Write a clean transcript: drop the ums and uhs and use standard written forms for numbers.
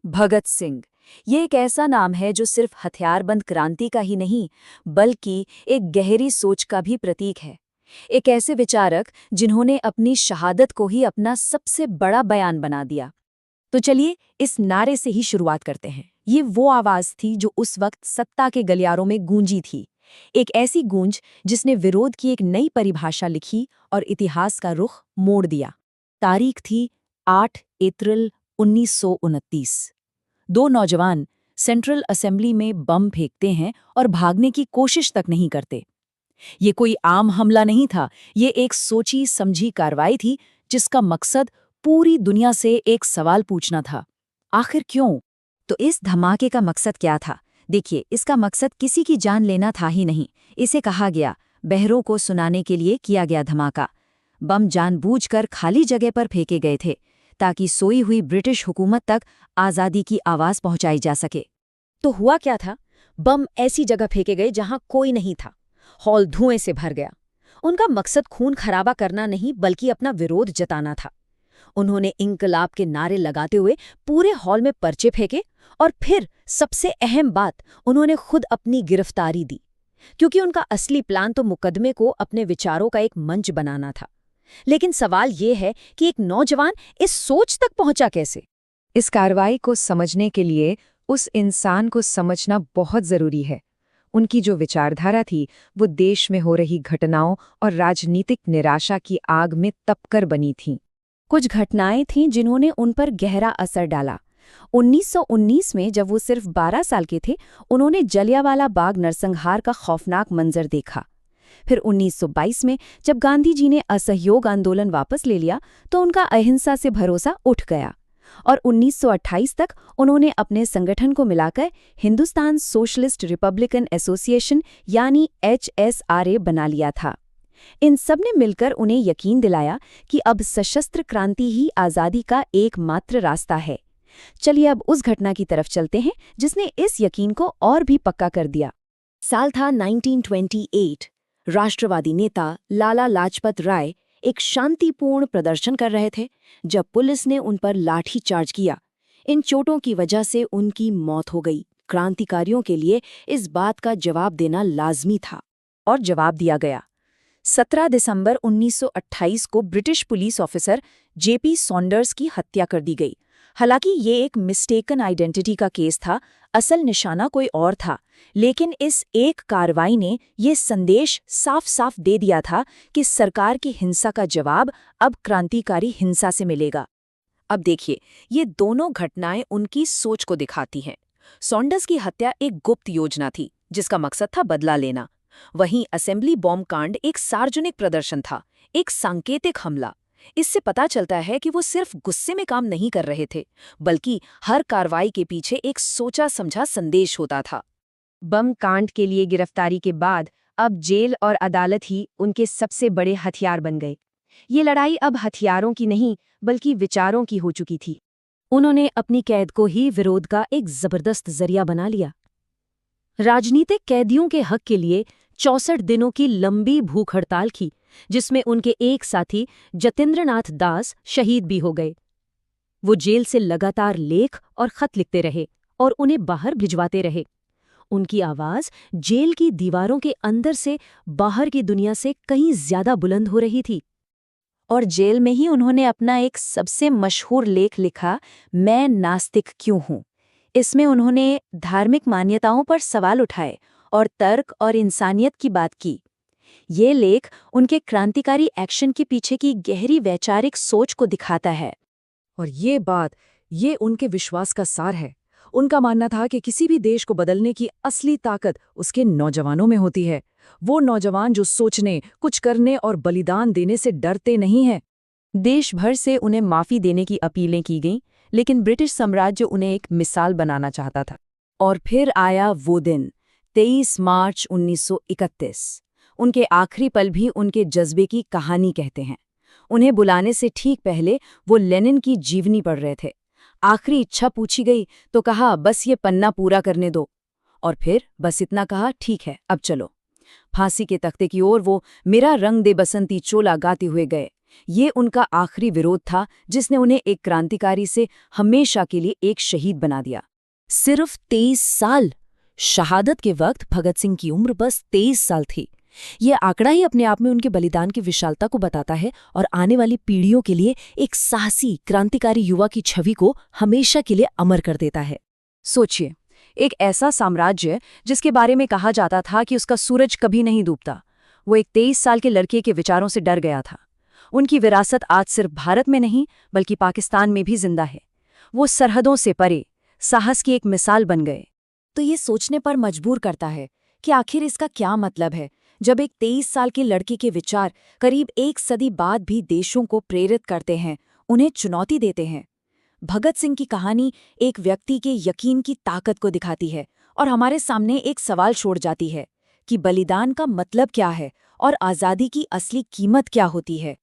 भगत सिंह। ये एक ऐसा नाम है जो सिर्फ हथियारबंद क्रांति का ही नहीं, बल्कि एक गहरी सोच का भी प्रतीक है। एक ऐसे विचारक जिन्होंने अपनी शहादत को ही अपना सबसे बड़ा बयान बना दिया। तो चलिए इस नारे से ही शुरुआत करते हैं। ये वो आवाज थी जो उस वक्त सत्ता के गलियारों में गूंजी थी। एक ऐसी गूंज जिसने विरोध की एक नई परिभाषा लिखी और इतिहास का रुख मोड़ दिया। तारीख थी 8 अप्रैल 1929। दो नौजवान सेंट्रल असेंबली में बम फेंकते हैं और भागने की कोशिश तक नहीं करते। ये कोई आम हमला नहीं था, ये एक सोची समझी कार्रवाई थी जिसका मकसद पूरी दुनिया से एक सवाल पूछना था, आखिर क्यों? तो इस धमाके का मकसद क्या था? देखिए, इसका मकसद किसी की जान लेना था ही नहीं। इसे कहा गया बहरों को सुनाने के लिए किया गया धमाका। बम जानबूझकर खाली जगह पर फेंके गए थे ताकि सोई हुई ब्रिटिश हुकूमत तक आज़ादी की आवाज़ पहुंचाई जा सके। तो हुआ क्या था? बम ऐसी जगह फेंके गए जहां कोई नहीं था। हॉल धुएं से भर गया। उनका मकसद खून खराबा करना नहीं, बल्कि अपना विरोध जताना था। उन्होंने इंकलाब के नारे लगाते हुए पूरे हॉल में पर्चे फेंके और फिर सबसे अहम बात, उन्होंने खुद अपनी गिरफ्तारी दी, क्योंकि उनका असली प्लान तो मुकदमे को अपने विचारों का एक मंच बनाना था। लेकिन सवाल ये है कि एक नौजवान इस सोच तक पहुंचा कैसे? इस कार्रवाई को समझने के लिए उस इंसान को समझना बहुत जरूरी है। उनकी जो विचारधारा थी वो देश में हो रही घटनाओं और राजनीतिक निराशा की आग में तपकर बनी थी। कुछ घटनाएं थीं जिन्होंने उन पर गहरा असर डाला। 1919 में जब वो सिर्फ 12 साल के थे, उन्होंने जलियांवाला बाग नरसंहार का खौफनाक मंजर देखा। फिर 1922 में जब गांधी जी ने असहयोग आंदोलन वापस ले लिया तो उनका अहिंसा से भरोसा उठ गया और 1928 तक उन्होंने अपने संगठन को मिलाकर हिंदुस्तान सोशलिस्ट रिपब्लिकन एसोसिएशन यानी HSRA बना लिया था। इन सब ने मिलकर उन्हें यकीन दिलाया कि अब सशस्त्र क्रांति ही आज़ादी का एकमात्र रास्ता है। चलिए अब उस घटना की तरफ चलते हैं जिसने इस यकीन को और भी पक्का कर दिया। साल था 1928। राष्ट्रवादी नेता लाला लाजपत राय एक शांतिपूर्ण प्रदर्शन कर रहे थे जब पुलिस ने उन पर लाठी चार्ज किया। इन चोटों की वजह से उनकी मौत हो गई। क्रांतिकारियों के लिए इस बात का जवाब देना लाजमी था और जवाब दिया गया। 17 दिसंबर 1928 को British police officer JP Saunders की हत्या कर दी गई। हालांकि ये एक मिस्टेकन आइडेंटिटी का केस था, असल निशाना कोई और था, लेकिन इस एक कार्रवाई ने ये संदेश साफ साफ दे दिया था कि सरकार की हिंसा का जवाब अब क्रांतिकारी हिंसा से मिलेगा। अब देखिए, ये दोनों घटनाएं उनकी सोच को दिखाती हैं। सॉन्डर्स की हत्या एक गुप्त योजना थी जिसका मकसद था बदला लेना। वहीं असेंबली बॉम्ब कांड एक सार्वजनिक प्रदर्शन था, एक सांकेतिक हमला। इससे पता चलता है कि वो सिर्फ गुस्से में काम नहीं कर रहे थे, बल्कि हर कार्रवाई के पीछे एक सोचा समझा संदेश होता था। बम कांड के लिए गिरफ्तारी के बाद अब जेल और अदालत ही उनके सबसे बड़े हथियार बन गए। ये लड़ाई अब हथियारों की नहीं, बल्कि विचारों की हो चुकी थी। उन्होंने अपनी कैद को ही विरोध का एक जबरदस्त जरिया बना लिया। राजनीतिक कैदियों के हक के लिए 64 दिनों की लंबी भूख हड़ताल की, जिसमें उनके एक साथी जतेंद्रनाथ दास शहीद भी हो गए। वो जेल से लगातार लेख और खत लिखते रहे और उन्हें बाहर भिजवाते रहे। उनकी आवाज जेल की दीवारों के अंदर से बाहर की दुनिया से कहीं ज्यादा बुलंद हो रही थी। और जेल में ही उन्होंने अपना एक सबसे मशहूर लेख लिखा, मैं नास्तिक क्यों हूं। इसमें उन्होंने धार्मिक मान्यताओं पर सवाल उठाए और तर्क और इंसानियत की बात की। ये लेख उनके क्रांतिकारी एक्शन के पीछे की गहरी वैचारिक सोच को दिखाता है। और ये उनके विश्वास का सार है। उनका मानना था कि किसी भी देश को बदलने की असली ताकत उसके नौजवानों में होती है। वो नौजवान जो सोचने, कुछ करने और बलिदान देने से डरते नहीं हैं। देश भर से उन्हें माफी देने की अपीलें की गईं, लेकिन ब्रिटिश साम्राज्य उन्हें एक मिसाल बनाना चाहता था। और फिर आया वो दिन, 23 मार्च 1931। उनके आखिरी पल भी उनके जज्बे की कहानी कहते हैं। उन्हें बुलाने से ठीक पहले वो लेनिन की जीवनी पढ़ रहे थे। आखिरी इच्छा पूछी गई तो कहा, बस ये पन्ना पूरा करने दो। और फिर बस इतना कहा, ठीक है अब चलो। फांसी के तख्ते की ओर वो मेरा रंग दे बसंती चोला गाते हुए गए। ये उनका आखिरी विरोध था जिसने उन्हें एक क्रांतिकारी से हमेशा के लिए एक शहीद बना दिया। सिर्फ 23 साल। शहादत के वक्त भगत सिंह की उम्र बस 23 साल थी। ये आंकड़ा ही अपने आप में उनके बलिदान की विशालता को बताता है और आने वाली पीढ़ियों के लिए एक साहसी क्रांतिकारी युवा की छवि को हमेशा के लिए अमर कर देता है। सोचिए, एक ऐसा साम्राज्य जिसके बारे में कहा जाता था कि उसका सूरज कभी नहीं डूबता, वो एक 23 साल के लड़के के विचारों से डर गया था। उनकी विरासत आज सिर्फ भारत में नहीं बल्कि पाकिस्तान में भी जिंदा है। वो सरहदों से परे साहस की एक मिसाल बन गए। तो ये सोचने पर मजबूर करता है कि आखिर इसका क्या मतलब है जब एक 23 साल के लड़के के विचार करीब एक सदी बाद भी देशों को प्रेरित करते हैं, उन्हें चुनौती देते हैं। भगत सिंह की कहानी एक व्यक्ति के यकीन की ताकत को दिखाती है और हमारे सामने एक सवाल छोड़ जाती है कि बलिदान का मतलब क्या है और आज़ादी की असली कीमत क्या होती है।